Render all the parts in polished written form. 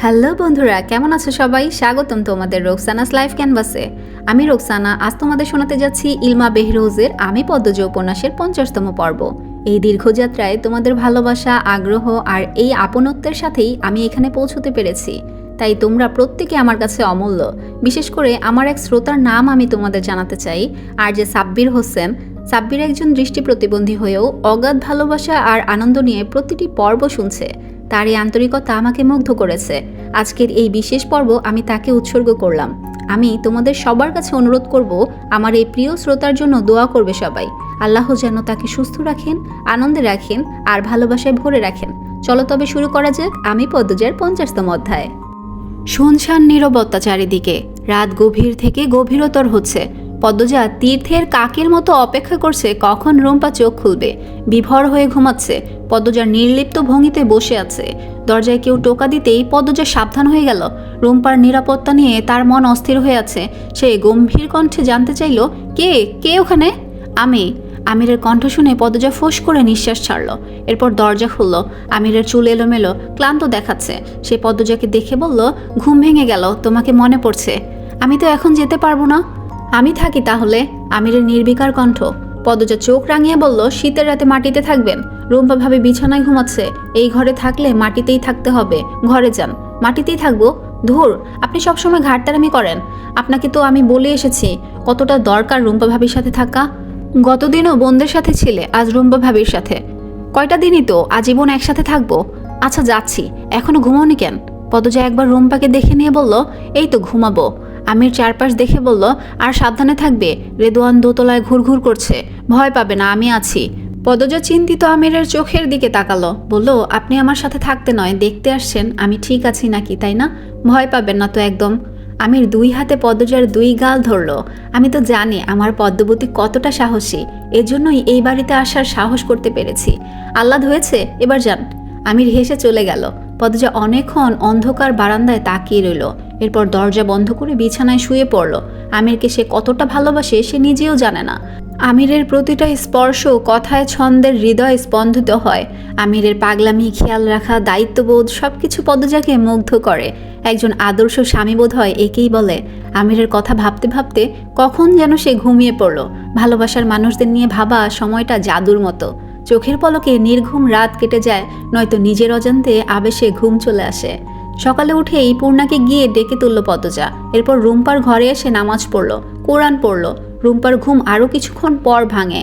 Hello বন্ধুরা, কেমন আছো সবাই? স্বাগতম তোমাদের রোকসানাস লাইফ ক্যানভাসে। আমি রোকসানা। আজ তোমাদের শোনাতে যাচ্ছি ইলমা বেহরোজের আমি পদ্মজা উপন্যাসের 50তম পর্ব। এই দীর্ঘযাত্রায় তোমাদের ভালোবাসা, আগ্রহ আর এই আপনত্বের সাথেই আমি এখানে পৌঁছতে পেরেছি। তাই তোমরা প্রত্যেকে আমার কাছে অমূল্য। বিশেষ করে আমার এক শ্রোতার নাম আমি তোমাদের জানাতে চাই, আর যে সাব্বির হোসেন। সাব্বির একজন দৃষ্টি প্রতিবন্ধী হয়েও অগাধ ভালোবাসা আর আনন্দ নিয়ে প্রতিটি পর্ব শুনছে। তার এই আন্তরিকতা আমাকে মুগ্ধ করেছে। আজকের এই বিশেষ পর্ব আমি তাকে উৎসর্গ করলাম। আমি তোমাদের সবার কাছে অনুরোধ করব, আমার এই প্রিয় শ্রোতার জন্য দোয়া করবে সবাই। আল্লাহ যেন তাকে সুস্থ রাখেন, আনন্দে রাখেন আর ভালোবাসায় ভরে রাখেন। চলো তবে শুরু করা যাক আমি পদ্মজার 50তম অধ্যায়। শুনশান নীরবতা চারিদিকে। রাত গভীর থেকে গভীরতর হচ্ছে। পদ্মজা তীর্থের কাকের মতো অপেক্ষা করছে কখন রুম্পা চোখ খুলবে। বিভোর হয়ে ঘুমাচ্ছে। পদ্মজার নির্লিপ্ত ভঙ্গিতে বসে আছে। দরজায় কেউ টোকা দিতেই পদ্মজা সাবধান হয়ে গেল। রুম্পার নিরাপত্তা নিয়ে তার মন অস্থির হয়ে আছে। সে গম্ভীর কণ্ঠে জানতে চাইল, কে কে ওখানে? আমিরের কণ্ঠ শুনে পদ্মজা ফোঁস করে নিঃশ্বাস ছাড়ল। এরপর দরজা খুলল। আমিরের চুল এলোমেলো, ক্লান্ত দেখাচ্ছে। সে পদ্মজাকে দেখে বলল, ঘুম ভেঙে গেল, তোমাকে মনে পড়ছে। আমি তো এখন যেতে পারবো না। আমি থাকি তাহলে। আমিরের নির্বিকার কণ্ঠ। পদ্মজা চোখ রাঙিয়ে বলল, শীতের রাতে মাটিতে থাকবেন? রুম্পা ভাবে বিছানায় ঘুমাচ্ছে। এই ঘরে থাকলে মাটিতেই থাকতে হবে। ঘরে যান। মাটিতেই থাকবো? ধুর, আপনি সবসময় ঘাটতারামি করেন। আপনাকে তো আমি বলে এসেছি কতটা দরকার রুম্পা ভাবির সাথে থাকা। গতদিনও বোনদের সাথে ছিলে, আজ রুম্পা ভাবির সাথে। কয়টা দিনই তো আজীবন একসাথে থাকবো। আচ্ছা যাচ্ছি। এখনো ঘুমাওনি কেন? পদ্মজা একবার রুম্পাকে দেখে নিয়ে বলল, এই তো ঘুমাবো। আমির চারপাশ দেখে বলল, আর সাবধানে থাকবে। রেদওয়ান দোতলায় ঘুরঘুর করছে। ভয় পাবে না, আমি আছি। পদ্মজা চিন্তিত আমিরের চোখের দিকে তাকালো। বলল, আপনি আমার সাথে থাকতে নয়, দেখতে আসছেন আমি ঠিক আছি নাকি, তাই না? ভয় পাবেন না তো একদম। আমির দুই হাতে পদ্মজার দুই গাল ধরল। আমি তো জানি আমার পদ্মবতী কতটা সাহসী। এজন্যই এই বাড়িতে আসার সাহস করতে পেরেছি। আহ্লাদ হয়েছে, এবার যান। আমির হেসে চলে গেল। পদ্মজা অনেকক্ষণ অন্ধকার বারান্দায় তাকিয়ে রইল। এরপর দরজা বন্ধ করে বিছানায় শুয়ে পড়ল। আমিরকে সে কতটা ভালোবাসে সে নিজেও জানে না। আমিরের প্রতিটা স্পর্শ, কথায়, ছন্দের হৃদয় স্পন্দিত হয়। আমিরের পাগলামি, খেয়াল রাখা, দায়িত্ববোধ সবকিছু পদ্মজাকে মুগ্ধ করে। একজন আদর্শ স্বামী বোধ হয় একেই বলে। আমিরের কথা ভাবতে ভাবতে কখন যেন সে ঘুমিয়ে পড়ল। ভালোবাসার মানুষদের নিয়ে ভাবা সময়টা জাদুর মতো। চোখের পলকে নির্ঘুম রাত কেটে যায়, নয়তো নিজের অজান্তে আবেশে ঘুম চলে আসে। সকালে উঠেই পূর্ণাকে গিয়ে ডেকে তুলল পদ্মজা। এরপর রুম্পার ঘরে এসে নামাজ পড়ল, কোরআন পড়ল। রুম্পার ঘুম আরও কিছুক্ষণ পর ভাঙে।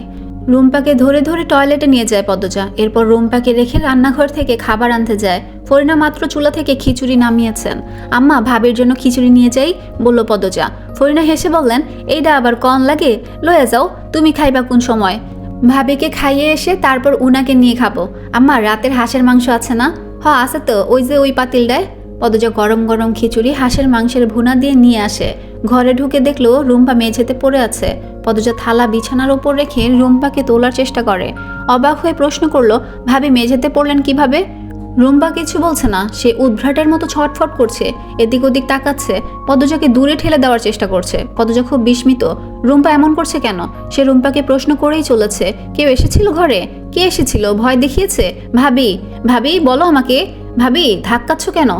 রুম্পাকে ধরে ধরে টয়লেটে নিয়ে যায় পদ্মজা। এরপর রুম্পাকে রেখে রান্নাঘর থেকে খাবার আনতে যায়। ফরিনা মাত্র চুলা থেকে খিচুড়ি নামিয়েছেন। আম্মা, ভাবির জন্য খিচুড়ি নিয়ে যাই, বলল পদ্মজা। ফরিনা হেসে বললেন, এইটা আবার কন লাগে, লয়ে যাও। তুমি খাইবা কোন সময়? ভাবিকে খাইয়ে এসে তারপর উনাকে নিয়ে খাবো। আম্মা, রাতের হাঁসের মাংস আছে না? আছে তো, ওই যে ওই পাতিলটায়। পদ্মজা গরম গরম খিচুড়ি হাঁসের মাংসের ভুনা দিয়ে নিয়ে আসে। ঘরে ঢুকে দেখলো রুম্পা মেঝেতে পড়ে আছে। পদ্মজা থালা বিছানার ওপর রেখে রুম্পাকে তোলার চেষ্টা করে। অবাক হয়ে প্রশ্ন করলো, ভাবি মেঝেতে পড়লেন কিভাবে? রুম্পা কিছু বলছে না। সে উদ্ভ্রাটের মতো ছটফট করছে, এদিক ওদিক তাকাচ্ছে। পদ্মজাকে দূরে ঠেলে দেওয়ার চেষ্টা করছে। পদ্মজা খুব বিস্মিত। রুম্পা এমন করছে কেন? সে রুম্পাকে প্রশ্ন করেই চলেছে। কেউ এসেছিল ঘরে? কে এসেছিল? ভয় দেখিয়েছে? ভাবি, ভাবি বলো আমাকে। ভাবি, ধাক্কাচ্ছ কেন?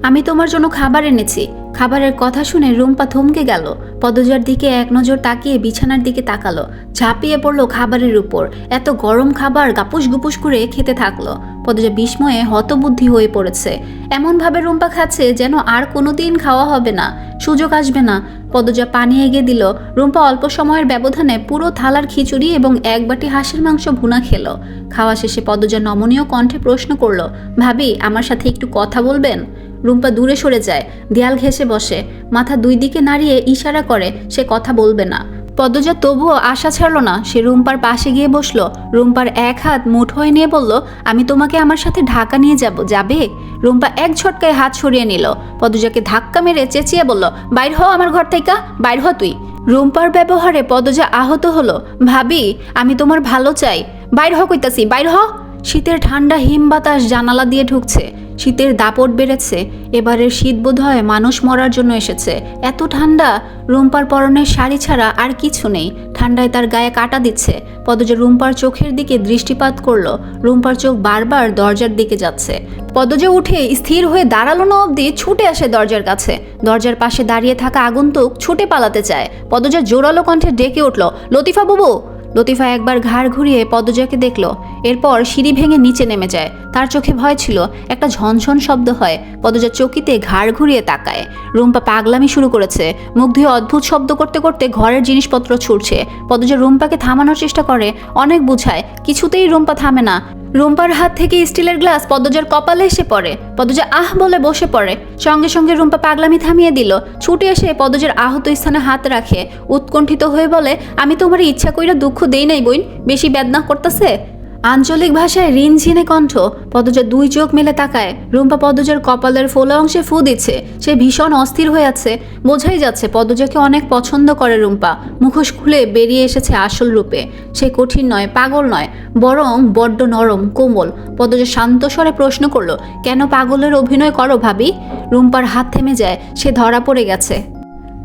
আমি তোমার জন্য খাবার এনেছি। খাবারের কথা শুনে রুম্পা থমকে গেল। পদ্মজার দিকে এক নজর তাকিয়ে বিছানার দিকে তাকালো। ঝাঁপিয়ে পড়লো খাবারের উপর। এত গরম খাবার গাপুস গুপুস করে খেতে থাকলো। পদ্মজা বিস্ময়ে হতবুদ্ধি হয়ে পড়েছে। এমনভাবে রুম্পা খাচ্ছে যেন আর কোনোদিন খাওয়া হবে না, সুযোগ আসবে না। পদ্মজা পানি এগিয়ে দিল। রুম্পা অল্প সময়ের ব্যবধানে পুরো থালার খিচুড়ি এবং এক বাটি হাঁসের মাংস ভুনা খেলো। খাওয়া শেষে পদ্মজা নমনীয় কণ্ঠে প্রশ্ন করলো, ভাবি আমার সাথে একটু কথা বলবেন? রুম্পা দূরে সরে যায়, দেয়াল ঘেঁষে বসে। মাথা দুই দিকে নাড়িয়ে ইশারা করে সে কথা বলবে না। পদ্মজা তবুও আশা ছাড়ল না। সে রুম্পার পাশে গিয়ে বসলো। রুম্পার এক হাত মুঠোয় নিয়ে বলল, আমি তোমাকে আমার সাথে ঢাকা নিয়ে যাবে? রুম্পা এক ঝটকায় হাত সরিয়ে নিল। পদ্মজাকে ধাক্কা মেরে চেঁচিয়ে বলল, বাইর হ আমার ঘর থেকে, বাইর হ তুই। রুম্পার ব্যবহারে পদ্মজা আহত হলো। ভাবি, আমি তোমার ভালো চাই, বাইর হ কইতাছি, বাইর হ। শীতের ঠান্ডা হিম বাতাস জানালা দিয়ে ঢুকছে। শীতের দাপট বেড়েছে। এবারের শীত বোধহয় মানুষ মরার জন্য এসেছে। এত ঠান্ডা। রুম্পার পরনের শাড়ি ছাড়া আর কিছু নেই। ঠান্ডায় তার গায়ে কাটা দিচ্ছে। পদজা রুম্পার চোখের দিকে দৃষ্টিপাত করলো। রুম্পার চোখ বারবার দরজার দিকে যাচ্ছে। পদজা উঠে স্থির হয়ে দাঁড়ালো না অবধি ছুটে আসে দরজার কাছে। দরজার পাশে দাঁড়িয়ে থাকা আগন্তুক ছুটে পালাতে চায়। পদজা জোরালো কণ্ঠে ডেকে উঠল, লতিফা বুবু। লতিফা একবার ঘাড় ঘুরিয়ে পদজাকে দেখল। এরপর সিঁড়ি ভেঙে নিচে নেমে যায়। তার চোখে ভয় ছিল। একটা ঝনঝন শব্দ হয়। পদজা চকিতে ঘাড় ঘুরিয়ে তাকায়। রুম্পা পাগলামি শুরু করেছে। মুখ ধুয়ে অদ্ভুত শব্দ করতে করতে ঘরের জিনিসপত্র ছুটছে। পদজা রুম্পাকে থামানোর চেষ্টা করে, অনেক বুঝায়, কিছুতেই রুম্পা থামে না। রুম্পার হাত থেকে স্টিলের গ্লাস পদজার কপালে এসে পড়ে। পদজা আহ বলে বসে পড়ে। সঙ্গে সঙ্গে রুম্পা পাগলামি থামিয়ে দিল। ছুটে এসে পদজার আহত স্থানে হাত রাখে। উৎকণ্ঠিত হয়ে বলে, আমি তোমার ইচ্ছা কইরা দুঃখ দেই নাই বইন, বেশি বেদনা করতেছে। আঞ্চলিক ভাষায় রিনঝিনে কণ্ঠ। পদজা দুই চোখ মেলে তাকায়। রুম্পা পদজার কপালের ফোলা অংশে ফু দিচ্ছে। সে ভীষণ অস্থির হয়ে আছে। বোঝাই যাচ্ছে পদজাকে অনেক পছন্দ করে রুম্পা। মুখোশ খুলে বেরিয়ে এসেছে আসল রূপে। সে কঠিন নয়, পাগল নয়, বরং বড্ড নরম, কোমল। পদজা শান্ত স্বরে প্রশ্ন করলো, কেন পাগলের অভিনয় করো ভাবি? রুম্পার হাত থেমে যায়। সে ধরা পড়ে গেছে।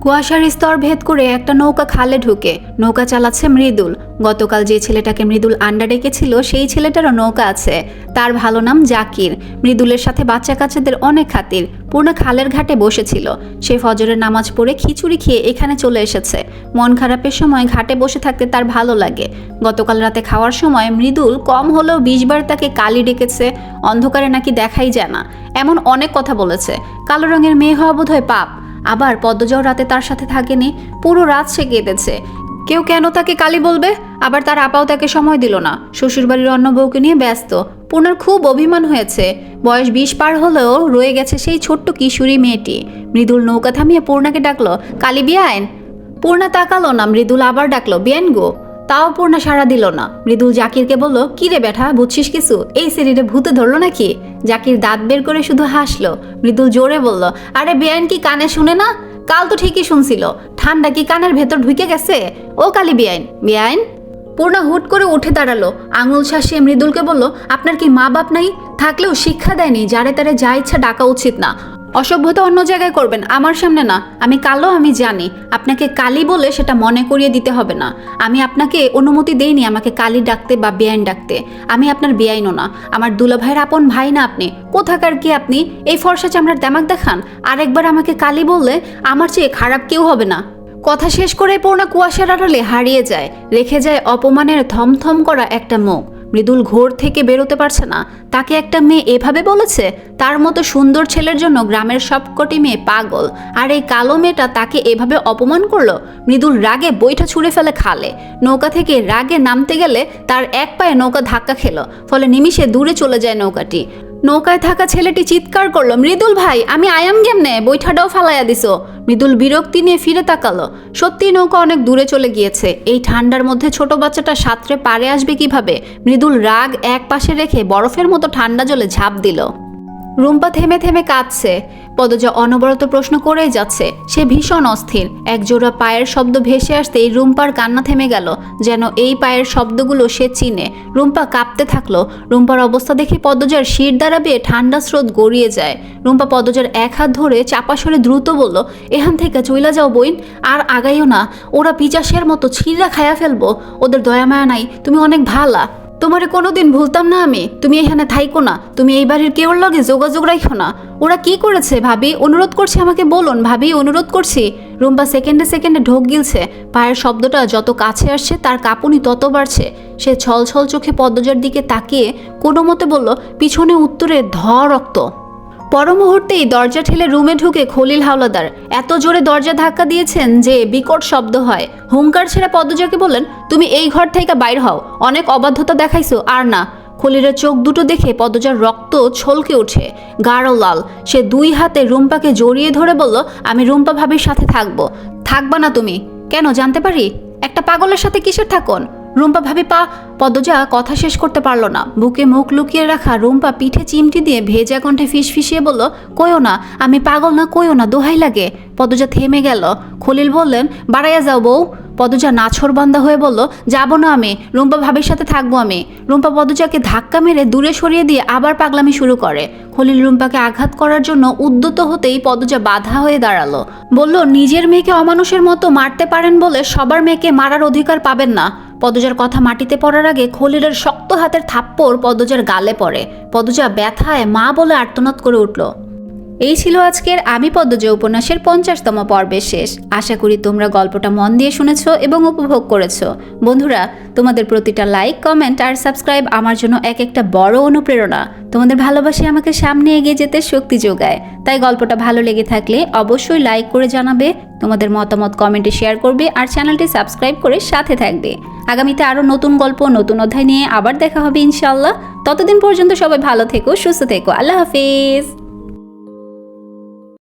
কুয়াশার স্তর ভেদ করে একটা নৌকা খালে ঢুকে। নৌকা চালাচ্ছে মৃদুল। গতকাল যে ছেলেটাকে মৃদুল আন্ডা ডেকেছিল সেই ছেলেটারও নৌকা আছে। তার ভালো নাম জাকির। মৃদুলের সাথে বাচ্চা কাচ্চাদের অনেক খাতির। পূর্ণা খালের ঘাটে বসেছিল। সে ফজরের নামাজ পড়ে খিচুড়ি খেয়ে এখানে চলে এসেছে। মন খারাপের সময় ঘাটে বসে থাকতে তার ভালো লাগে। গতকাল রাতে খাওয়ার সময় মৃদুল কম হলেও 20 বার তাকে কালি ডেকেছে। অন্ধকারে নাকি দেখাই যায় না, এমন অনেক কথা বলেছে। কালো রঙের মেয়ে হওয়া বোধহয় পাপ। আবার পদ্মজাও রাতে তার সাথে থাকেনি। পুরো রাত সে কেঁদেছে। কেউ কেন তাকে কালি বলবে? আবার তার আপাও তাকে সময় দিল না। শ্বশুরবাড়ির অন্য বউকে নিয়ে ব্যস্ত। পূর্ণার খুব অভিমান হয়েছে। বয়স 20 পার হলেও রয়ে গেছে সেই ছোট্ট কিশোরী মেয়েটি। মৃদুল নৌকা থামিয়ে পূর্ণাকে ডাকলো, কালি বিয়াইন। পূর্ণা তাকালো না। মৃদুল আবার ডাকলো, বিয়াইন গো। তাও পূর্ণা সাড়া দিল না। মৃদুল জাকিরকে বলল, কি রে ব্যাঠা, বুঝছিস কিছু? এই শরীরে ভূতে ধরলো নাকি? জাকির দাঁত বের করে শুধু হাসলো। মৃদুল জোরে বলল, আরে বেআইন কি কানে শুনে না? কাল তো ঠিকই শুনছিল। ঠান্ডা কি কানের ভেতর ঢুকে গেছে? ও কালি বেআইন, বেআইন। পূর্ণা হুট করে উঠে দাঁড়ালো। আঙুল শাসিয়ে মৃদুলকে বলল, আপনার কি মা বাপ নাই? থাকলেও শিক্ষা দেয়নি যারে তারে যা ইচ্ছা ডাকা উচিত না। অসভ্যতা অন্য জায়গায় করবেন, আমার সামনে না। আমি কালো, আমি জানি। আপনাকে কালি বলে সেটা মনে করিয়ে দিতে হবে না। আমি আপনাকে অনুমতি দেইনি আমাকে কালি ডাকতে বা বেআইন ডাকতে। আমি আপনার বেআইনও না। আমার দুলাভাইয়ের আপন ভাই না আপনি। কোথাকার কি আপনি? এই ফর্সা চামড়ার দেমাক দেখান। আরেকবার আমাকে কালি বললে আমার চেয়ে খারাপ কেউ হবে না। কথা শেষ করে পূর্ণা কুয়াশার আড়ালে হারিয়ে যায়। রেখে যায় অপমানের থমথম করা একটা মুখ। মৃদুল ঘোর থেকে বেরোতে পারছে না। তাকে একটা মেয়ে এভাবে বলেছে? তার মতো সুন্দর ছেলের জন্য গ্রামের সবকটি মেয়ে পাগল। আর এই কালো মেয়েটা তাকে এভাবে অপমান করলো। মৃদুল রাগে বইটা ছুঁড়ে ফেলে খালে। নৌকা থেকে রাগে নামতে গেলে তার এক পায়ে নৌকা ধাক্কা খেলো। ফলে নিমিষে দূরে চলে যায় নৌকাটি। নৌকায় থাকা ছেলেটি চিৎকার করলো, মৃদুল ভাই, আমি আয়াম কেমনে? বৈঠাটাও ফালাইয়া দিছো। মৃদুল বিরক্তি নিয়ে ফিরে তাকালো। সত্যি নৌকা অনেক দূরে চলে গিয়েছে। এই ঠান্ডার মধ্যে ছোট বাচ্চাটা সাঁতরে পারে আসবে কিভাবে? মৃদুল রাগ এক পাশে রেখে বরফের মতো ঠান্ডা জলে ঝাঁপ দিল। রুম্পা থেমে থেমে কাঁদছে। পদজা অনবরত প্রশ্ন করেই যাচ্ছে। সে ভীষণ অস্থির। একজোড়া পায়ের শব্দ ভেসে আসতেই রুম্পার কান্না থেমে গেল। যেন এই পায়ের শব্দগুলো সে চিনে। রুম্পা কাঁপতে থাকলো। রুম্পার অবস্থা দেখে পদজার শির দ্বারা বেয়ে ঠান্ডা স্রোত গড়িয়ে যায়। রুম্পা পদজার এক হাত ধরে চাপা সরে দ্রুত বলল, এখান থেকে চইলা যাও বইন, আর আগাইও না। ওরা পিচাসের মতো ছিঁড়া খায়া ফেলবো। ওদের দয়া মায়া নাই। তুমি অনেক ভালা। তোমারে কোনোদিন ভুলতাম না আমি। তুমি এখানে থাইকো না। তুমি এই বাড়ির কেউর লগে যোগাযোগ রাখো না। ওরা কি করেছে ভাবি? অনুরোধ করছি আমাকে বলুন ভাবি, অনুরোধ করছি। রুম্পা সেকেন্ডে সেকেন্ডে ঢোক গিলছে। পায়ের শব্দটা যত কাছে আসছে তার কাঁপুনি তত বাড়ছে। সে ছলছল চোখে পদ্মজার দিকে তাকিয়ে কোনো মতে বলল, পিছনে উত্তরে রক্ত। পর মুহূর্তেই দরজা ঠেলে রুমে ঢুকে খলিল হাওলাদার এত জোরে দরজা ধাক্কা দিয়েছেন যে বিকট শব্দ হয়। হুঙ্কার ছেড়ে পদ্মজাকে বললেন, তুমি এই ঘর থেকে বাইর হও। অনেক অবাধ্যতা দেখাইছো, আর না। খলিলের চোখ দুটো দেখে পদ্মজার রক্ত ছলকে ওঠে, গাঢ় লাল। সে দুই হাতে রুম্পাকে জড়িয়ে ধরে বলল, আমি রুম্পা ভাবির সাথে থাকবো। থাকবা না তুমি? কেন জানতে পারি? একটা পাগলের সাথে কিসের থাকুন? রুম্পা ভাবি পদ্মজা কথা শেষ করতে পারল না। বুকে মুখ লুকিয়ে রাখা রুম্পা পিঠে চিমটি দিয়ে ভেজা কণ্ঠে ফিসফিসিয়ে বলল, কইও না, আমি পাগল না, কইও না, দোহাই লাগে। পদ্মজা থেমে গেল। খলিল বললেন, বাড়াইয়া যাও বউ। পদজা নাছোড়বান্দা হয়ে বলল, যাবো না আমি, রুম্পা ভাবির সাথে থাকবো আমি। রুম্পা পদজাকে ধাক্কা মেরে দূরে সরিয়ে দিয়ে আবার পাগলামি শুরু করে। খলিল রুম্পাকে আঘাত করার জন্য উদ্যত হতেই পদজা বাধা হয়ে দাঁড়ালো। বলল, নিজের মেয়েকে অমানুষের মতো মারতে পারেন বলে সবার মেয়েকে মারার অধিকার পাবেন না। পদজার কথা মাটিতে পড়ার আগে খলিলের শক্ত হাতের থাপ্পড় পদজার গালে পড়ে। পদজা ব্যথায় মা বলে আর্তনাদ করে উঠল। এই ছিল আজকের আমি পদ্মজা উপন্যাসের 50তম পর্বের শেষ। আশা করি তোমরা গল্পটা মন দিয়ে শুনেছো এবং উপভোগ করেছো। বন্ধুরা, তোমাদের প্রতিটা লাইক, কমেন্ট আর সাবস্ক্রাইব আমার জন্য এক একটা বড় অনুপ্রেরণা। তোমাদের ভালোবাসা আমাকে সামনে এগিয়ে যেতে শক্তি যোগায়। তাই গল্পটা ভালো লেগে থাকলে অবশ্যই লাইক করে জানাবে, তোমাদের মতামত কমেন্টে শেয়ার করবে আর চ্যানেলটি সাবস্ক্রাইব করে সাথে থাকবে। আগামীতে আরও নতুন গল্প, নতুন অধ্যায় নিয়ে আবার দেখা হবে ইনশাআল্লাহ। ততদিন পর্যন্ত সবাই ভালো থেকো, সুস্থ থেকো। আল্লাহ হাফেজ।